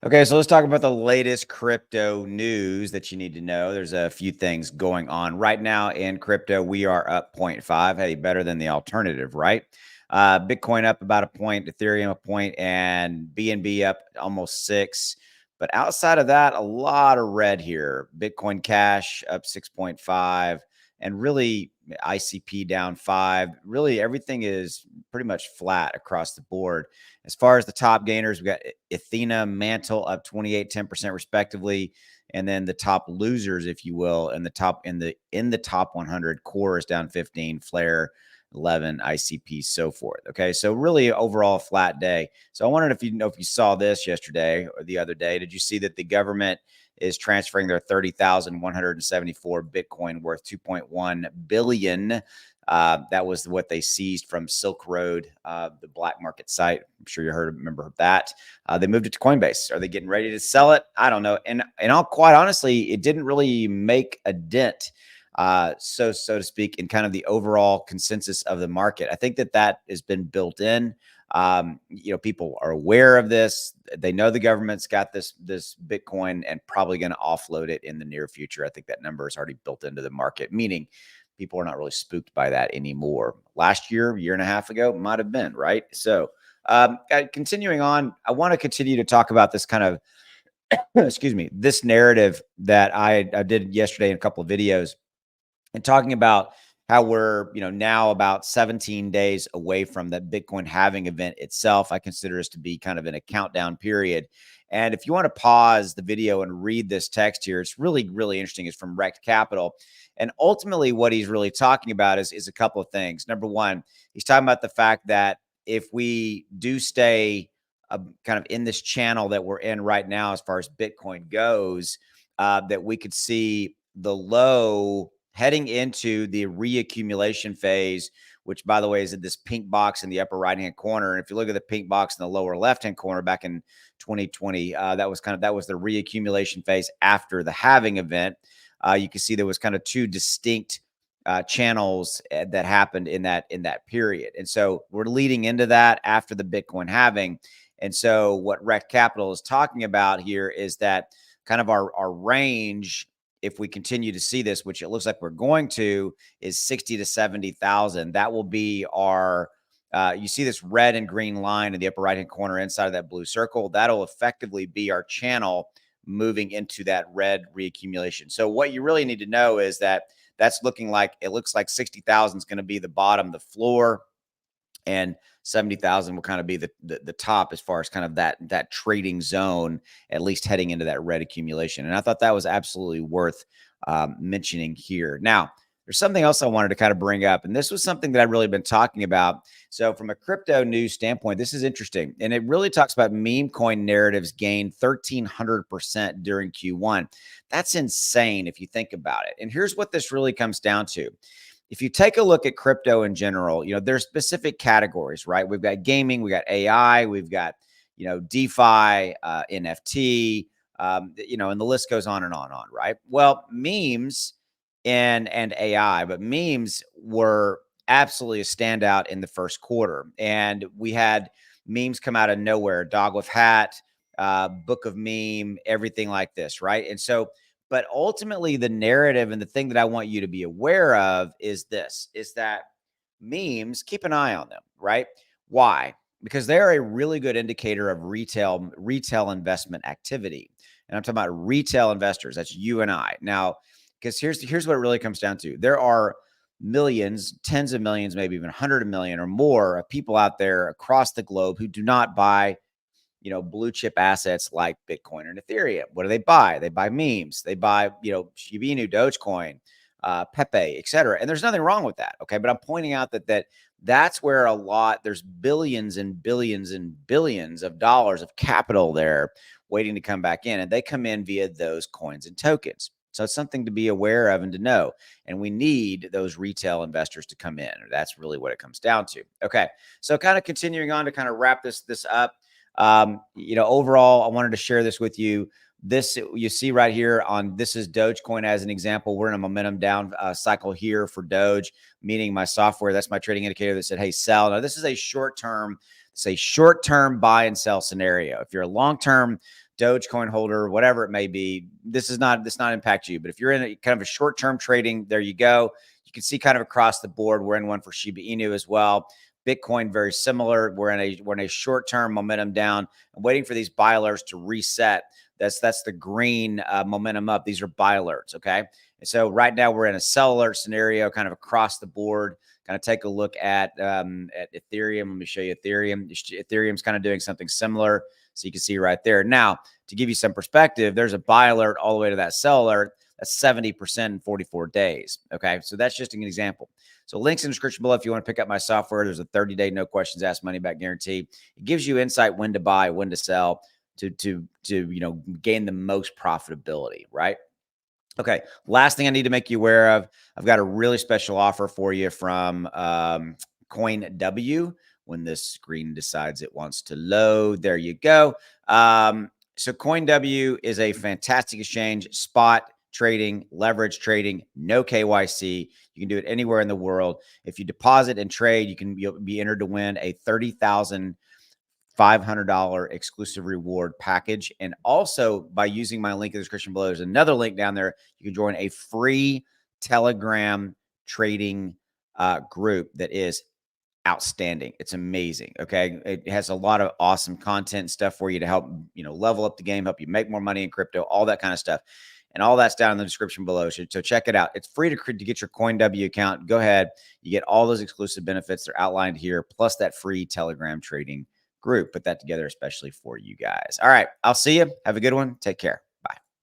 Okay, so let's talk about the latest crypto news that you need to know. There's a few things going on right now in crypto. We are up point 0.5. Hey, better than the alternative, right? Bitcoin up about a point, Ethereum a point, and BNB up almost 6. But outside of that, a lot of red here. Bitcoin Cash up 6.5, and really ICP down 5. Really, everything is pretty much flat across the board. As far as the top gainers, we got Athena, Mantle up 28, 10% respectively. And then the top losers, if you will, in the top 100, Core is down 15, Flare 11, ICP, so forth. Okay, so really overall flat day. So I wondered if you saw this yesterday or the other day. Did you see that the government is transferring their 30,174 Bitcoin worth 2.1 billion? That was what they seized from Silk Road, the black market site. I'm sure you remember that. They moved it to Coinbase. Are they getting ready to sell it? I don't know. And all quite honestly, it didn't really make a dent, so to speak, in kind of the overall consensus of the market. I think that has been built in. People are aware of this. They know the government's got this Bitcoin and probably going to offload it in the near future. I think that number is already built into the market, meaning people are not really spooked by that anymore. Last year and a half ago, might have been, right? So, continuing on, I want to continue to talk about this kind of, excuse me, this narrative that I did yesterday in a couple of videos, and talking about how we're, now about 17 days away from the Bitcoin halving event itself. I consider us to be kind of in a countdown period. And if you want to pause the video and read this text here, it's really, really interesting. It's from Rect Capital. And ultimately, what he's really talking about is a couple of things. Number one, he's talking about the fact that if we do stay kind of in this channel that we're in right now, as far as Bitcoin goes, that we could see the low heading into the reaccumulation phase, which, by the way, is in this pink box in the upper right-hand corner. And if you look at the pink box in the lower left-hand corner back in 2020, that was the reaccumulation phase after the halving event. You can see there was kind of two distinct channels that happened in that period. And so we're leading into that after the Bitcoin halving. And so what Rect Capital is talking about here is that kind of our range, if we continue to see this, which it looks like we're going to, is 60 to 70,000. That will be our, you see this red and green line in the upper right-hand corner inside of that blue circle. That'll effectively be our channel moving into that red reaccumulation. So what you really need to know is that it looks like 60,000 is going to be the bottom, the floor, and 70,000 will kind of be the top as far as kind of that trading zone, at least heading into that red accumulation. And I thought that was absolutely worth mentioning here. Now, there's something else I wanted to kind of bring up, and this was something that I've really been talking about. So from a crypto news standpoint, this is interesting, and it really talks about meme coin narratives gained 1,300% during Q1. That's insane if you think about it. And here's what this really comes down to. If you take a look at crypto in general, there's specific categories, right? We've got gaming, we got AI, we've got, DeFi, NFT, and the list goes on and on and on, right? Well, memes and AI, but memes were absolutely a standout in the first quarter. And we had memes come out of nowhere, dog with hat, book of meme, everything like this, right? And so, but ultimately, the narrative and the thing that I want you to be aware of is that memes, keep an eye on them, right? Why? Because they're a really good indicator of retail investment activity. And I'm talking about retail investors. That's you and I. Now, because here's what it really comes down to. There are millions, tens of millions, maybe even 100 million or more of people out there across the globe who do not buy blue chip assets like Bitcoin and Ethereum. What do they buy? They buy memes. They buy, Shiba Inu, Dogecoin, Pepe, et cetera. And there's nothing wrong with that. Okay. But I'm pointing out that's where there's billions and billions and billions of dollars of capital there waiting to come back in. And they come in via those coins and tokens. So it's something to be aware of and to know. And we need those retail investors to come in. That's really what it comes down to. Okay. So kind of continuing on to kind of wrap this up. Overall, I wanted to share this with you. This you see right here this is Dogecoin as an example. We're in a momentum down cycle here for Doge, meaning my software. That's my trading indicator that said, hey, sell. Now, this is a short-term buy and sell scenario. If you're a long-term Dogecoin holder, whatever it may be, this not impact you. But if you're in a kind of a short-term trading, there you go. You can see kind of across the board. We're in one for Shiba Inu as well. Bitcoin, very similar. We're in a short-term momentum down. I'm waiting for these buy alerts to reset. That's the green momentum up. These are buy alerts. Okay. And so right now we're in a sell alert scenario, kind of across the board. Kind of take a look at Ethereum. Let me show you Ethereum. Ethereum's kind of doing something similar. So you can see right there. Now, to give you some perspective, there's a buy alert all the way to that sell alert. That's 70% in 44 days. Okay. So that's just an example. So links in the description below if you want to pick up my software. There's a 30-day no questions asked money back guarantee. It gives you insight when to buy, when to sell to gain the most profitability, right? Okay. Last thing I need to make you aware of, I've got a really special offer for you from CoinW. When this screen decides it wants to load, there you go. So CoinW is a fantastic exchange, spot trading, leverage trading, no KYC. You can do it anywhere in the world. If you deposit and trade, you'll be entered to win a $30,500 exclusive reward package. And also by using my link in the description below, there's another link down there. You can join a free Telegram trading group that is outstanding. It's amazing. Okay. It has a lot of awesome content and stuff for you to help, level up the game, help you make more money in crypto, all that kind of stuff. And all that's down in the description below. So check it out. It's free to get your CoinW account. Go ahead. You get all those exclusive benefits. They're outlined here, plus that free Telegram trading group. Put that together especially for you guys. All right. I'll see you. Have a good one. Take care.